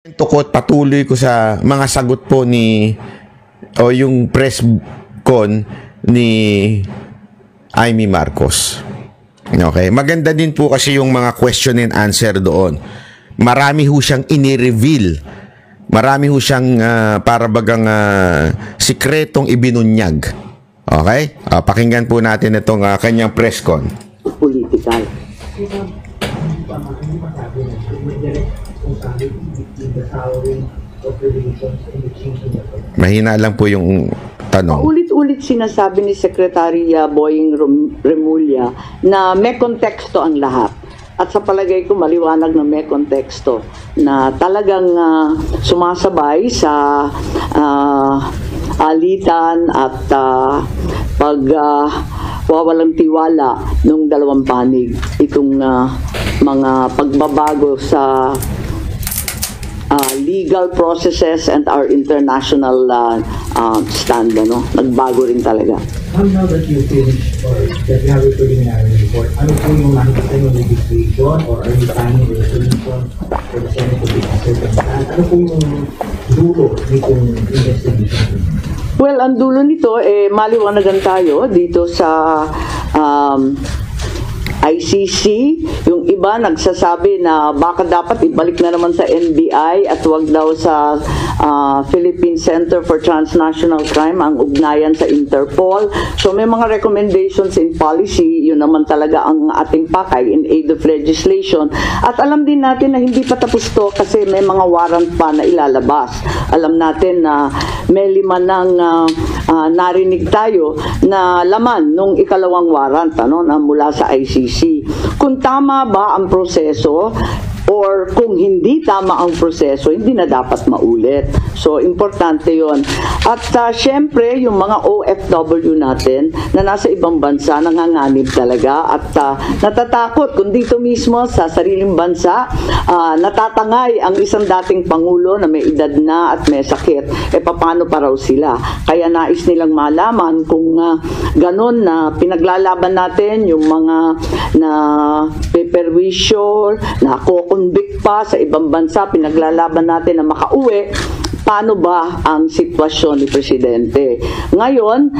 Tukot patuloy ko sa mga sagot po ni o yung press con ni Amy Marcos. Okay, maganda din po kasi yung mga question and answer doon. Marami ho siyang ini-reveal. Marami ho siyang para bagang sikretong ibinunyag. Okay? Pakinggan po natin itong kanyang press con. Political. Mahina lang po yung tanong. Ulit-ulit sinasabi ni Secretary Boying Remulla na may konteksto ang lahat. At sa palagay ko maliwanag na may konteksto na talagang sumasabay sa alitan at wawalang tiwala ng dalawang panig itong mga pagbabago sa legal processes and our international stand, nagbago rin talaga. Now that you finished or that you have a preliminary report, ano po yung nakikita yung legislation or are you planning a resolution for the Senate to be considered? Ano po yung dulo nitong investigation? Well, ang dulo nito, maliwanagan tayo dito sa ICC. Yung iba nagsasabi na baka dapat ibalik na naman sa NBI at wag daw sa Philippine Center for Transnational Crime ang ugnayan sa Interpol. So may mga recommendations in policy, yun naman talaga ang ating pakay in aid of legislation. At alam din natin na hindi pa tapos to kasi may mga warrant pa na ilalabas. Alam natin na may 5 nang narinig tayo na laman nung ikalawang warrant na mula sa ICC. Kung tama ba ang proseso or kung hindi tama ang proseso, hindi na dapat maulit. So, importante yon. At syempre, yung mga OFW natin na nasa ibang bansa, nanganganib talaga at natatakot kung dito mismo sa sariling bansa, natatangay ang isang dating Pangulo na may edad na at may sakit. Paano pa raw sila? Kaya nais nilang malaman kung ganun na pinaglalaban natin yung mga na peperwisyo, na convict pa sa ibang bansa, pinaglalaban natin na makauwi, paano ba ang sitwasyon ni Presidente? Ngayon,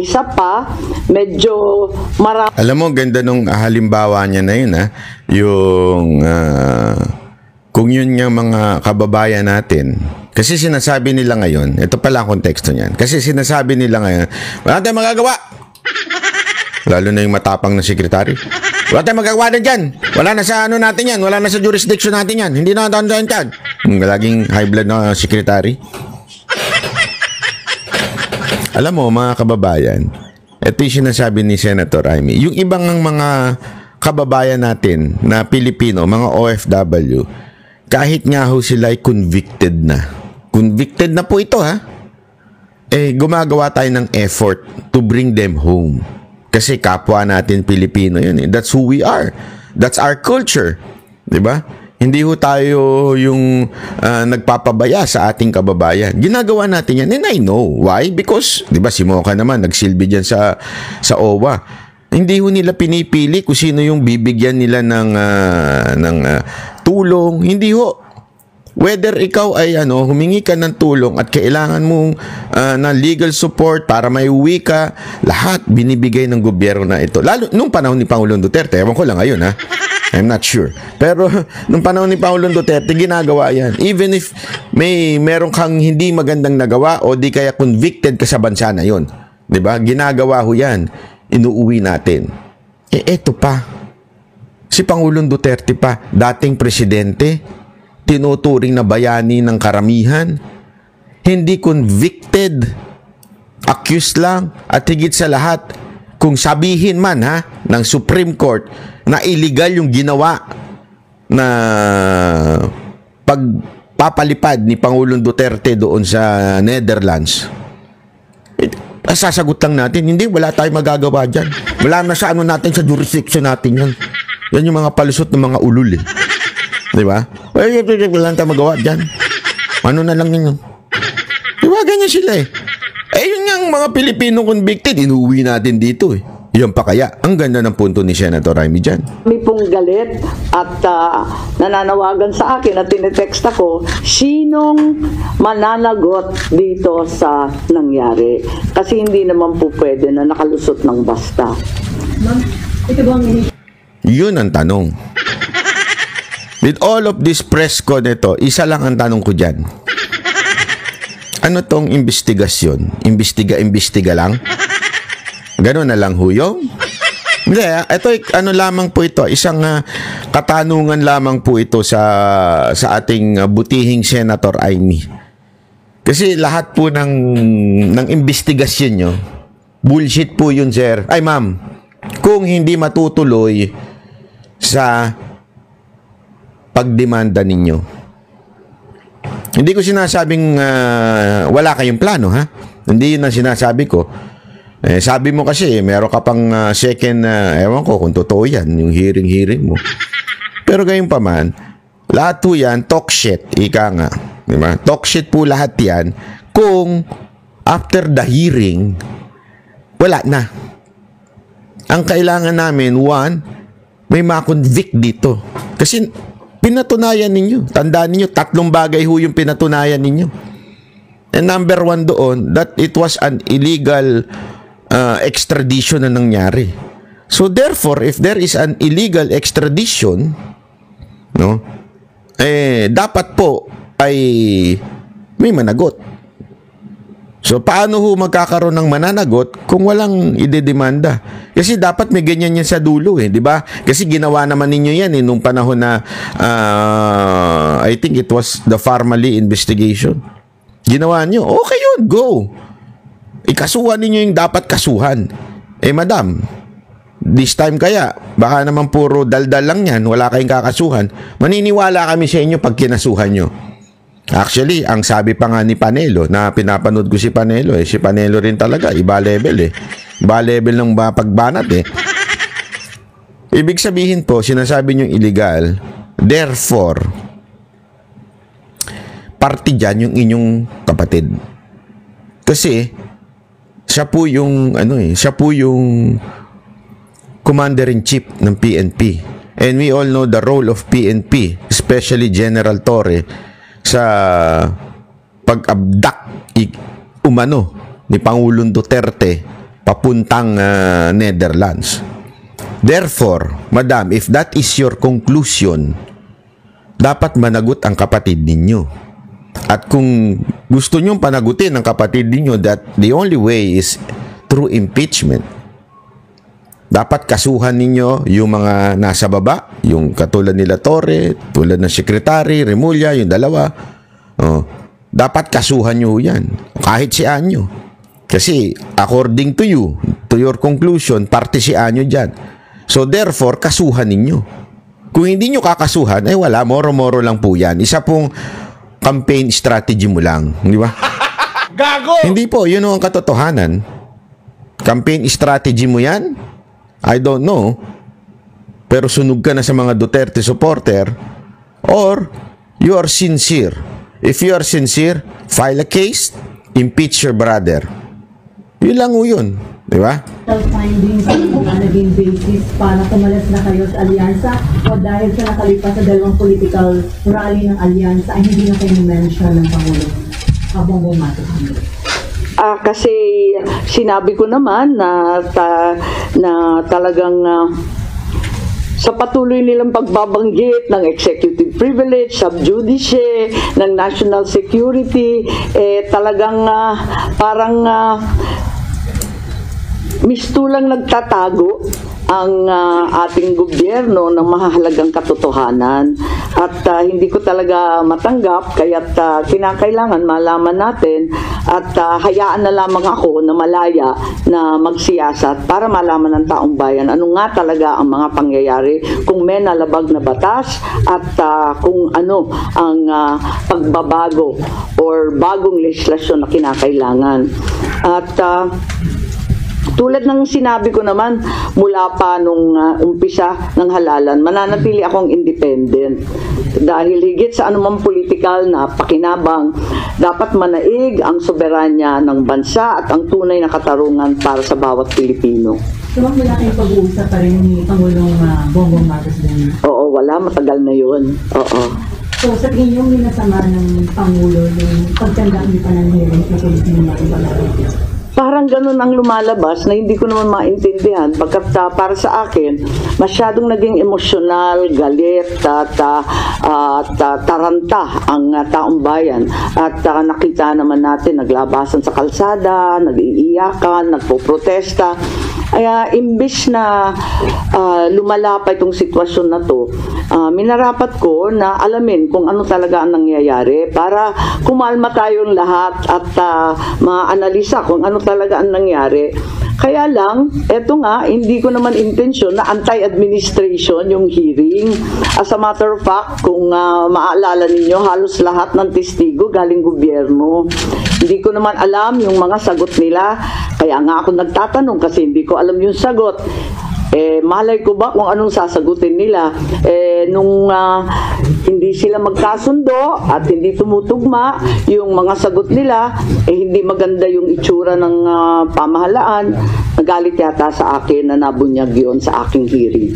isa pa, medyo marami. Alam mo, ganda nung halimbawa niya na yun, yung kung yun nga mga kababayan natin, kasi sinasabi nila ngayon, ito pala ang konteksto niyan, kasi sinasabi nila ngayon, wala tayong magagawa. Lalo na yung matapang na sekretary. Wala tayong magagawa na dyan. Wala na sa ano natin yan. Wala na sa jurisdiction natin yan. Hindi na natin yan. Laging high blood na secretary. Alam mo, mga kababayan, ito yung sinasabi ni Senator Amy. Yung ibang mga kababayan natin na Pilipino, mga OFW, kahit nga ho sila ay convicted na. Convicted na po ito, gumagawa tayo ng effort to bring them home. Kasi kapwa natin Pilipino yun. That's who we are. That's our culture. Diba? Hindi ho tayo yung nagpapabaya sa ating kababayan. Ginagawa natin yan. And I know. Why? Because, diba, si Mocha naman, nagsilbi dyan sa OWA. Hindi ho nila pinipili kung sino yung bibigyan nila ng tulong. Hindi ho. Whether ikaw ay humingi ka ng tulong at kailangan mong ng legal support para maiuwi ka, lahat binibigay ng gobyerno na ito. Lalo nung panahon ni Pangulong Duterte, ewan ko lang ngayon I'm not sure. Pero nung panahon ni Pangulong Duterte, ginagawa yan. Even if meron kang hindi magandang nagawa o di kaya convicted ka sa bansa na yun. 'Di ba? Ginagawa ho yan. Inuuwi natin. Eto pa. Si Pangulong Duterte pa, dating presidente, tinuturing na bayani ng karamihan, hindi convicted, accused lang, at higit sa lahat, kung sabihin man ng Supreme Court na illegal yung ginawa na pagpapalipad ni Pangulong Duterte doon sa Netherlands, sasagot lang natin, hindi, wala tayong magagawa dyan. Wala na sa natin, sa jurisdiction natin yan. Yan yung mga palusot ng mga ulul Diba? Wala tayong magawa dyan. Ano na lang yun? Diba? Ganyan sila yun nga mga Pilipino convicted, inuwi natin dito Yun pa kaya? Ang ganda ng punto ni Senator Amy dyan. Kami pong galit at nananawagan sa akin at tinetext ako, sinong mananagot dito sa nangyari? Kasi hindi naman po pwede na nakalusot ng basta. Ma'am, ito bang Yun ang tanong. With all of this press ko nito, isa lang ang tanong ko dyan. Ano tong investigasyon? Imbestiga lang? Gano'n na lang huyong? Hindi, ito ano lamang po ito, isang katanungan lamang po ito sa ating butihing Senator Amy. Kasi lahat po ng investigasyon nyo, bullshit po yun, sir. Ay, ma'am, kung hindi matutuloy sa pagdemanda ninyo. Hindi ko sinasabing wala kayong plano, ha? Hindi yun ang sinasabi ko. Sabi mo kasi, meron ka pang second, ewan ko kung totoo yan, yung hearing mo. Pero gayon pa man, lahat po yan, talk shit, ika nga. Diba? Talk shit po lahat yan kung after the hearing, wala na. Ang kailangan namin, one, may makonvict dito. Kasi pinatunayan ninyo. Tandaan ninyo, 3 bagay ho yung pinatunayan ninyo. And number 1 doon, that it was an illegal extradition na nangyari. So therefore, if there is an illegal extradition, no, dapat po ay may managot. So paano ho magkakaroon ng mananagot kung walang idedemanda? Kasi dapat may ganyan yan sa dulo, di ba? Kasi ginawa naman ninyo yan nung panahon na I think it was the Farmally investigation. Ginawa nyo, okay yun, go. Ikasuhan ninyo yung dapat kasuhan. Madam, this time kaya, baka naman puro daldal lang yan, wala kayong kakasuhan. Maniniwala kami sa inyo pag kinasuhan nyo. Actually, ang sabi pa nga ni Panelo, na pinapanood ko si Panelo, si Panelo rin talaga, iba level Iba level ng pagbanat Ibig sabihin po, sinasabi nyo illegal, therefore, party dyan yung inyong kapatid. Kasi, siya po yung commander-in-chief ng PNP. And we all know the role of PNP, especially General Torre, sa pag-abduct umano ni Pangulong Duterte papuntang Netherlands. Therefore, madam, if that is your conclusion, dapat managot ang kapatid ninyo. At kung gusto nyong panagutin ang kapatid ninyo, that the only way is through impeachment. Dapat kasuhan ninyo yung mga nasa baba, yung katulad nila Torre, tulad ng Secretary, Remulla, yung dalawa. Dapat kasuhan nyo yan. Kahit si Anyo. Kasi according to you, to your conclusion, parte si Anyo dyan. So therefore, kasuhan ninyo. Kung hindi nyo kakasuhan, wala, moro-moro lang po yan. Isa pong campaign strategy mo lang, di ba? Gago! Hindi po, yun ang katotohanan. Campaign strategy mo yan? I don't know. Pero sunog ka na sa mga Duterte supporter, or you are sincere. If you are sincere, file a case, impeach your brother. Yun lang o yun, di ba? findings na naging basis para kumalas na kayo sa alyansa o dahil sa nakalipas sa dalawang political rally ng alyansa ay hindi na kayo mention ng Pangulo habang bumato? Kasi sinabi ko naman na talagang sa patuloy nilang pagbabanggit ng executive privilege, sub judice, ng national security, talagang parang mistulang nagtatago ang ating gobyerno ng mahahalagang katotohanan. At hindi ko talaga matanggap, kaya't kinakailangan malaman natin at hayaan na lamang ako na malaya na magsiyasat para malaman ng taong bayan ano nga talaga ang mga pangyayari, kung may nalabag na batas at kung ano ang pagbabago or bagong legislasyon na kinakailangan. At tulad ng sinabi ko naman, mula pa nung umpisa ng halalan, mananatili akong independent. Dahil higit sa anumang politikal na pakinabang, dapat manaig ang soberanya ng bansa at ang tunay na katarungan para sa bawat Pilipino. So, wala kayong pag-uusap pa rin ni Pangulong Bongbong Marcos din? Oo, wala, matagal na yun. Oo. So, sa tingin niyo, minasama ng Pangulo yung pagtanda niyo pa ng hearing sa Pilipino Marcos? Parang ganun ang lumalabas na hindi ko naman maintindihan. Pagkat para sa akin, masyadong naging emosyonal, galit, at taranta ang taong bayan. At nakita naman natin, naglabasan sa kalsada, nag-iiyakan, nagpo-protesta. Kaya imbis na lumala pa itong sitwasyon na to, minarapat ko na alamin kung ano talaga ang nangyayari para kumalma tayong lahat at maanalisa kung ano talaga ang nangyari. Kaya lang, eto nga, hindi ko naman intensyon na anti-administration yung hearing. As a matter of fact, kung maaalala ninyo, halos lahat ng testigo galing gobyerno. Hindi ko naman alam yung mga sagot nila. Kaya nga ako nagtatanong kasi hindi ko alam yung sagot. Malay ko ba kung anong sasagutin nila? Nung hindi sila magkasundo at hindi tumutugma yung mga sagot nila, hindi maganda yung itsura ng pamahalaan, nagalit yata sa akin na nabunyag yun sa aking hearing.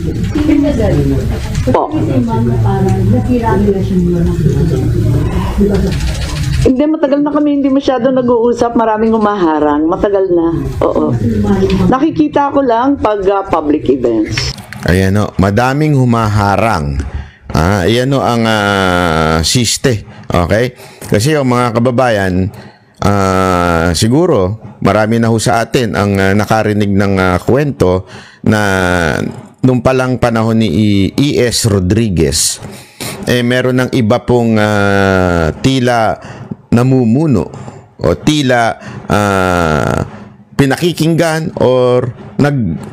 Po. Hindi, matagal na kami hindi masyado nag-uusap, maraming humaharang, matagal na. Oo. Nakikita ko lang pag public events. Ayan o, madaming humaharang. Ayan o ang siste. Okay? Kasi yung mga kababayan, siguro, marami na ho sa atin ang nakarinig ng kwento na nung palang panahon ni E.S. Rodriguez, meron ng iba pong tila namumuno o tila pinakikinggan or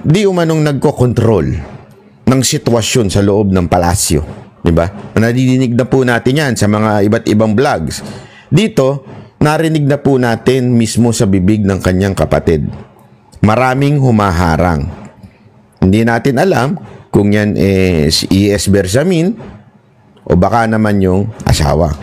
di umanong nagko-control ng sitwasyon sa loob ng palasyo, di ba? Nadidinig na po natin yan sa mga iba't ibang vlogs. Dito, narinig na po natin mismo sa bibig ng kanyang kapatid. Maraming humaharang. Hindi natin alam kung yan si E.S. Bersamin o baka naman yung asawa.